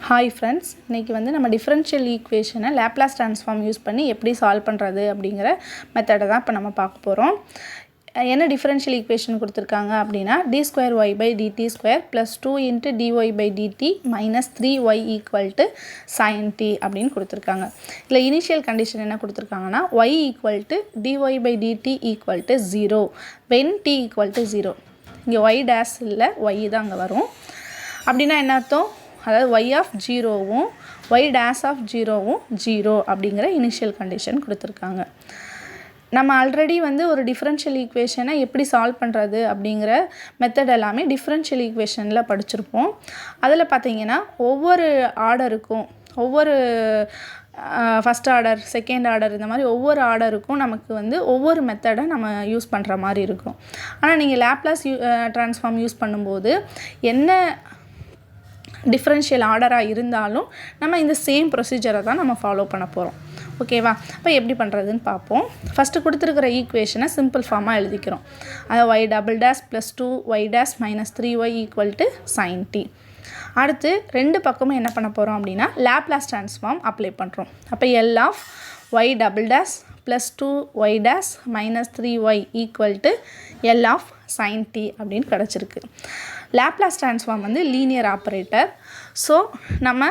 Hi friends, இன்றைக்கி வந்து நம்ம டிஃப்ரென்ஷியல் ஈக்குவேஷனை லேப்லாஸ் ட்ரான்ஸ்ஃபார்ம் யூஸ் பண்ணி எப்படி சால்வ் பண்ணுறது அப்படிங்கிற மெத்தடை தான் இப்போ நம்ம பார்க்க போகிறோம். என்ன டிஃப்ரென்ஷியல் ஈக்குவேஷன் கொடுத்துருக்காங்க அப்படின்னா d²y/dt² + 2 dy/dt - 3y = sin t அப்படின்னு கொடுத்துருக்காங்க. இல்லை இனிஷியல் கண்டிஷன் என்ன கொடுத்துருக்காங்கன்னா y = dy/dt = 0 when t = 0. இங்கே y dash இல்லை, y தான் அங்கே வரும். அப்படின்னா என்ன அர்த்தம்? அதாவது y of 0வும் y dash of 0வும் 0 அப்படிங்கிற இனிஷியல் கண்டிஷன் கொடுத்துருக்காங்க. நம்ம ஆல்ரெடி வந்து ஒரு டிஃப்ரென்ஷியல் ஈக்குவேஷனை எப்படி சால்வ் பண்ணுறது அப்படிங்கிற மெத்தட் எல்லாமே டிஃப்ரென்ஷியல் ஈக்குவேஷனில் படிச்சிருப்போம். அதில் பார்த்திங்கன்னா ஒவ்வொரு ஆர்டருக்கும் ஒவ்வொரு ஃபஸ்ட் ஆர்டர், செகண்ட் ஆர்டர், இந்த மாதிரி ஒவ்வொரு ஆர்டருக்கும் நமக்கு வந்து ஒவ்வொரு மெத்தடை நம்ம யூஸ் பண்ணுற மாதிரி இருக்கும். ஆனால் நீங்கள் லேப்லாஸ் ட்ரான்ஸ்ஃபார்ம் யூஸ் பண்ணும்போது என்ன டிஃப்ரென்ஷியல் ஆர்டராக இருந்தாலும் நம்ம இந்த சேம் ப்ரொசீஜரை தான் நம்ம ஃபாலோ பண்ண போகிறோம். ஓகேவா? அப்போ எப்படி பண்ணுறதுன்னு பார்ப்போம். ஃபஸ்ட்டு கொடுத்துருக்கிற ஈக்குவேஷனை சிம்பிள் ஃபார்மாக எழுதிக்கிறோம். அதாவது y" + 2y' - 3y = sin t. அடுத்து ரெண்டு பக்கமும் என்ன பண்ண போகிறோம் அப்படின்னா லேப்லாஸ் ட்ரான்ஸ்ஃபார்ம் அப்ளை பண்ணுறோம். அப்போ L of y" + 2y' - 3y = L of sin t அப்படின்னு கிடச்சிருக்கு. லேப்லாஸ் ட்ரான்ஸ்ஃபார்ம் வந்து லீனியர் ஆப்ரேட்டர். ஸோ நம்ம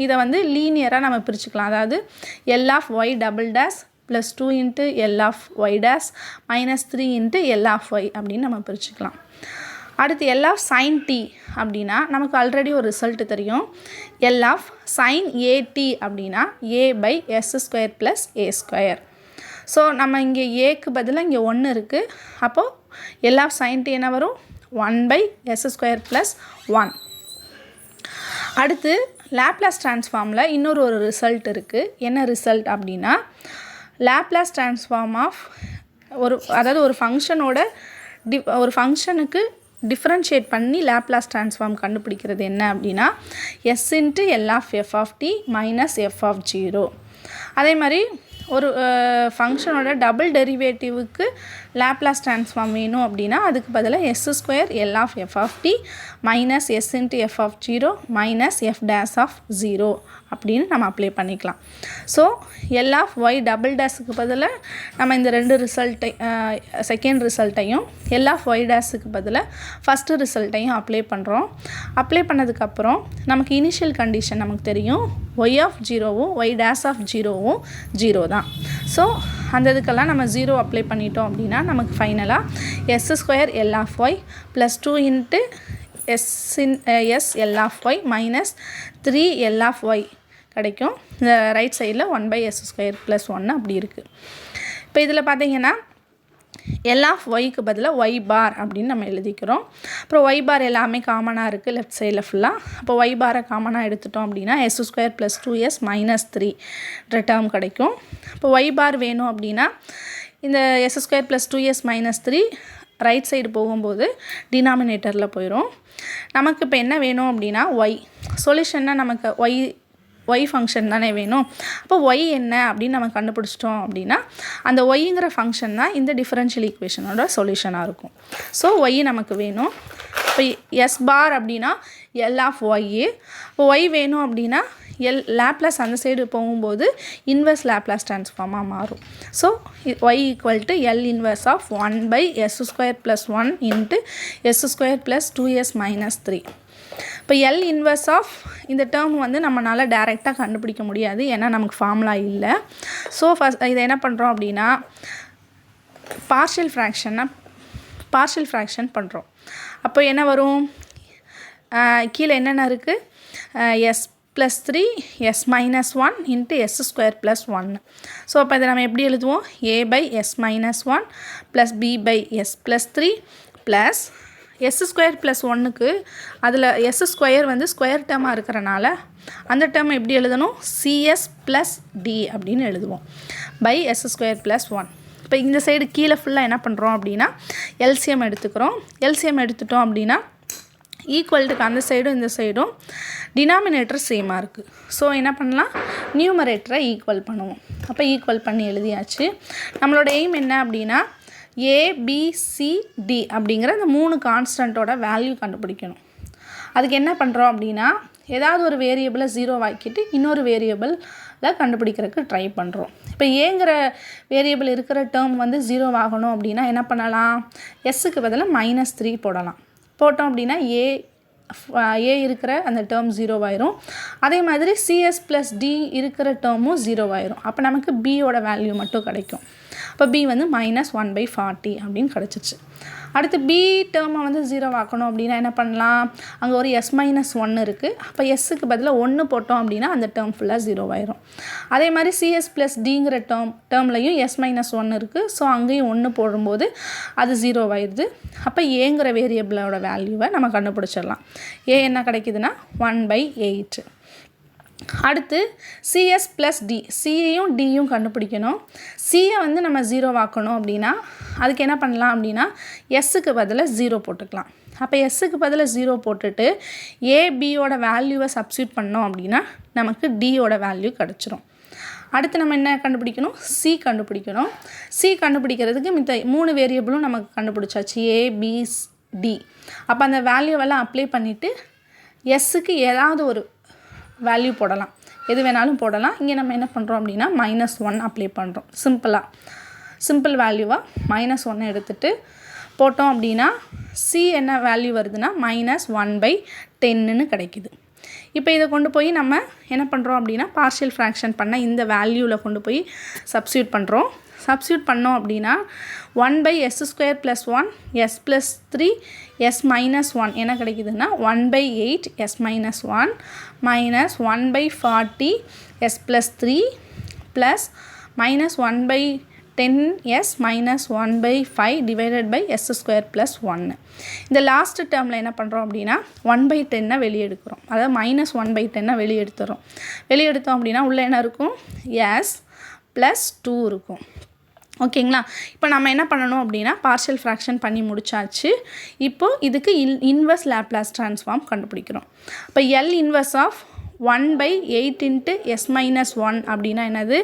இதை வந்து லீனியராக நம்ம பிரிச்சுக்கலாம். அதாவது L of y" + 2 L of y' - 3 L of y அப்படின்னு நம்ம பிரிச்சுக்கலாம். அடுத்து L of sin t அப்படின்னா நமக்கு ஆல்ரெடி ஒரு ரிசல்ட் தெரியும். L of sin at அப்படின்னா a/s² + a². ஸோ நம்ம இங்கே ஏக்கு பதிலாக இங்கே 1 இருக்குது. அப்போது L of sin t என்ன வரும்? 1/s² + 1. அடுத்து லேப்லாஸ் ட்ரான்ஸ்ஃபார்மில் இன்னொரு ரிசல்ட் இருக்குது. என்ன ரிசல்ட் அப்படின்னா லேப்லாஸ் ட்ரான்ஸ்ஃபார்ம் ஆஃப் அதாவது ஒரு ஃபங்க்ஷனோட ஒரு ஃபங்க்ஷனுக்கு டிஃப்ரென்ஷியேட் பண்ணி லேப்லாஸ் ட்ரான்ஸ்ஃபார்ம் கண்டுபிடிக்கிறது என்ன அப்படின்னா s × L of f of t - f of 0. அதே மாதிரி ஒரு ஃபங்க்ஷனோட டபுள் டெரிவேட்டிவுக்கு லேப்லாஸ் ட்ரான்ஸ்ஃபார்ம் வேணும் அப்படின்னா அதுக்கு பதிலாக s² L of f of t - s × f of 0 - f dash of 0 அப்படின்னு நம்ம அப்ளை பண்ணிக்கலாம். ஸோ L of y" க்கு பதிலாக நம்ம இந்த ரெண்டு ரிசல்ட்டை செகண்ட் ரிசல்ட்டையும் L of y' க்கு பதிலாக ஃபஸ்ட்டு ரிசல்ட்டையும் அப்ளை பண்ணுறோம். அப்ளை பண்ணதுக்கப்புறம் நமக்கு இனிஷியல் கண்டிஷன் நமக்கு தெரியும். y of 0வும் y dash of 0வும் 0 தான். ஸோ அந்த இதுக்கெல்லாம் நம்ம 0 அப்ளை பண்ணிட்டோம் அப்படின்னா நமக்கு ஃபைனலாக s² L of y + 2 s L of y - 3 L of y கிடைக்கும். இந்த ரைட் சைடில் 1/s² + 1 அப்படி இருக்குது. இப்போ இதில் பார்த்தீங்கன்னா L of yக்கு பதிலாக y bar அப்படின்னு நம்ம எழுதிக்கிறோம். அப்புறம் y bar எல்லாமே காமனாக இருக்குது லெஃப்ட் சைடில் ஃபுல்லாக. அப்போ y பாரை காமனாக எடுத்துட்டோம் அப்படின்னா s² + 2s - 3 டேர்ம் கிடைக்கும். இப்போ y bar வேணும் அப்படின்னா இந்த s² + 2s - 3 ரைட் சைடு போகும்போது டினாமினேட்டரில் போயிடும். நமக்கு இப்போ என்ன வேணும் அப்படின்னா y சொல்யூஷன்னா நமக்கு y ஃபங்க்ஷன் தானே வேணும். அப்போ y என்ன அப்படின்னு நம்ம கண்டுபிடிச்சிட்டோம் அப்படின்னா அந்த yங்கிற ஃபங்க்ஷன் தான் இந்த டிஃபரன்ஷியல் ஈக்குவேஷனோட சொல்யூஷனாக இருக்கும். ஸோ y நமக்கு வேணும். இப்போ s bar அப்படின்னா L of y. இப்போ y வேணும் அப்படின்னா லேப்லாஸ் அந்த சைடு போகும்போது இன்வெர்ஸ் லேப்லாஸ் ட்ரான்ஸ்ஃபார்மாக மாறும். So y = L inverse of 1/s² + 1 s² + 2s - 3. இப்போ L இன்வெர்ஸ் ஆஃப் இந்த டேர்ம் வந்து நம்மளால் டைரெக்டாக கண்டுபிடிக்க முடியாது, ஏன்னா நமக்கு ஃபார்முலா இல்லை. ஸோ இதை என்ன பண்ணுறோம் அப்படின்னா பார்ஷியல் ஃப்ராக்ஷன் பண்ணுறோம். அப்போ என்ன வரும்? கீழே என்னென்ன இருக்குது? s + 3 s - 1 s² + 1. ஸோ அப்போ இதை நம்ம எப்படி எழுதுவோம்? a/s - 1 + b/s + 3 ப்ளஸ் s² + 1க்கு அதில் s² வந்து ஸ்கொயர் டேர்மாக இருக்கிறனால அந்த டேர்ம் எப்படி எழுதணும்? cs + d அப்படின்னு எழுதுவோம் s² + 1. இப்போ இந்த சைடு கீழே ஃபுல்லாக என்ன பண்ணுறோம் அப்படின்னா எல்சிஎம் எடுத்துக்கிறோம். எல்சிஎம் எடுத்துட்டோம் அப்படின்னா ஈக்குவல்ட்டுக்கு அந்த சைடும் இந்த சைடும் டினாமினேட்டர் சேமாக இருக்குது. ஸோ என்ன பண்ணலாம்? நியூமரேட்டரை ஈக்குவல் பண்ணுவோம். அப்போ ஈக்குவல் பண்ணி எழுதியாச்சு. நம்மளோட எய்ம் என்ன அப்படின்னா ABCD அப்படிங்கிற அந்த 3 கான்ஸ்டண்ட்டோட வேல்யூ கண்டுபிடிக்கணும். அதுக்கு என்ன பண்ணுறோம் அப்படின்னா ஏதாவது ஒரு வேரியபிளை 0 ஆக்கிட்டு இன்னொரு வேரியபிளில் கண்டுபிடிக்கிறதுக்கு ட்ரை பண்ணுறோம். இப்போ ஏங்கிற வேரியபிள் இருக்கிற டேர்ம் வந்து 0 ஆகணும் அப்படின்னா என்ன பண்ணலாம், எஸ்ஸுக்கு பதிலாக -3 போடலாம். போட்டோம் அப்படின்னா ஏ இருக்கிற அந்த டேர்ம் 0 ஆயிரும். அதே மாதிரி சிஎஸ் ப்ளஸ் டி இருக்கிற டேர்மும் 0 ஆயிரும். அப்போ நமக்கு பியோட வேல்யூ மட்டும் கிடைக்கும். அப்போ பி வந்து -1/40 அப்படின்னு கிடச்சிச்சு. அடுத்து பி டேர்மை வந்து 0 ஆக்கணும் அப்படின்னா என்ன பண்ணலாம், அங்கே ஒரு s-1 இருக்குது. அப்போ எஸ்ஸுக்கு பதிலாக 1 போட்டோம் அப்படின்னா அந்த டேர்ம் ஃபுல்லாக 0 ஆயிரும். அதே மாதிரி சிஎஸ் ப்ளஸ் டிங்கிற டேர்ம்லையும் s-1 இருக்குது. ஸோ அங்கேயும் 1 போடும்போது அது 0 ஆயிடுது. அப்போ ஏங்கிற வேரியபிளோட வேல்யூவை நம்ம கண்டுபிடிச்சிடலாம். ஏ என்ன கிடைக்குதுன்னா 1/8. அடுத்து சிஎஸ் ப்ளஸ் டி, சியையும் டியும் கண்டுபிடிக்கணும். சியை வந்து நம்ம 0 ஆக்கணும் அப்படின்னா அதுக்கு என்ன பண்ணலாம் அப்படின்னா எஸ்ஸுக்கு பதிலாக 0 போட்டுக்கலாம். அப்போ எஸ்ஸுக்கு பதிலாக 0 போட்டுட்டு ஏபியோட வேல்யூவை சப்ஸ்டியூட் பண்ணோம் அப்படின்னா நமக்கு டியோட வேல்யூ கிடச்சிரும். அடுத்து நம்ம என்ன கண்டுபிடிக்கணும், சி கண்டுபிடிக்கணும். சி கண்டுபிடிக்கிறதுக்கு மித்த 3 வேரியபிளும் நமக்கு கண்டுபிடிச்சாச்சு, ஏ பி டி. அப்போ அந்த வேல்யூவெல்லாம் அப்ளை பண்ணிவிட்டு எஸ்ஸுக்கு ஏதாவது ஒரு வேல்யூ போடலாம், எது வேணாலும் போடலாம். இங்கே நம்ம என்ன பண்ணுறோம் அப்படின்னா -1 அப்ளை பண்ணுறோம். சிம்பிள் வேல்யூவாக -1 எடுத்துகிட்டு போட்டோம் அப்படின்னா சி என்ன வேல்யூ வருதுன்னா -1/10ன்னு கிடைக்குது. இப்போ இதை கொண்டு போய் நம்ம என்ன பண்ணுறோம் அப்படின்னா பார்ஷியல் ஃப்ராக்ஷன் பண்ண இந்த வேல்யூவில் கொண்டு போய் சப்ஸ்டியூட் பண்ணுறோம். சப்ஸ்டியூட் பண்ணோம் அப்படின்னா 1/s² + 1 s + 3 s - 1 என்ன கிடைக்குதுன்னா 1/8 s - 1 -1/40 s + 3 + -1/10 s - 1/5 divided by s² + 1. இந்த லாஸ்ட் டேர்மில் என்ன பண்ணுறோம் அப்படின்னா 1/10 வெளியே எடுக்கிறோம். அதாவது -1/10 வெளியே எடுத்துகிறோம். வெளியே எடுத்தோம் அப்படின்னா உள்ளே என்ன இருக்கும், s + 2 இருக்கும். ஓகேங்களா. இப்போ நம்ம என்ன பண்ணணும் அப்படின்னா பார்ஷியல் ஃப்ராக்ஷன் பண்ணி முடிச்சாச்சு. இப்போது இதுக்கு இன்வர்ஸ் லேப்லாஸ் ட்ரான்ஸ்ஃபார்ம் கண்டுபிடிக்கிறோம். இப்போ எல் இன்வர்ஸ் ஆஃப் 1/8 × s - 1 அப்படின்னா என்னது,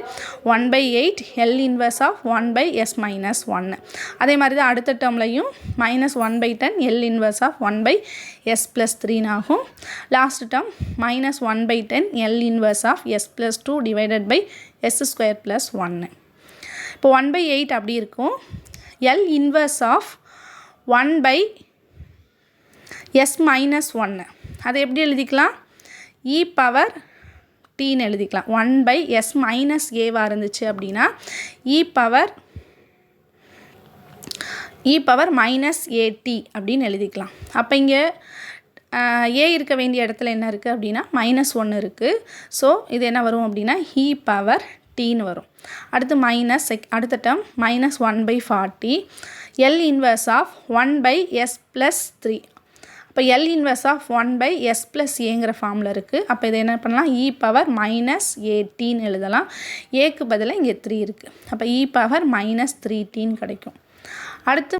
1/8 எல் இன்வர்ஸ் ஆஃப் 1/s - 1. அதே மாதிரி தான் அடுத்த டேர்ம்லையும் -1/10 எல் இன்வர்ஸ் ஆஃப் 1/s + 3 ஆகும். Last term -1/10 L inverse of s + 2 divided by s² + 1. இப்போ 1/8 அப்படி இருக்கும். எல் இன்வர்ஸ் ஆஃப் 1/s - 1 அதை எப்படி எழுதிக்கலாம், e⁻t எழுதிக்கலாம். 1/s - a இருந்துச்சு அப்படின்னா e⁻−at அப்படின்னு எழுதிக்கலாம். அப்போ இங்கே ஏ இருக்க வேண்டிய இடத்துல என்ன இருக்குது அப்படின்னா -1 இருக்குது. ஸோ இது என்ன வரும் அப்படின்னா e⁻tன்னு வரும். அடுத்து அடுத்த term -1/40 L inverse of 1/s + 3. அப்போ எல் இன்வர்ஸ் ஆஃப் 1/s + ஏங்கிற ஃபார்மில் இருக்குது. அப்போ இதை என்ன பண்ணலாம், e⁻−at எழுதலாம். ஏக்கு பதிலாக இங்கே 3 இருக்குது. அப்போ e⁻−3tன்னு கிடைக்கும். அடுத்து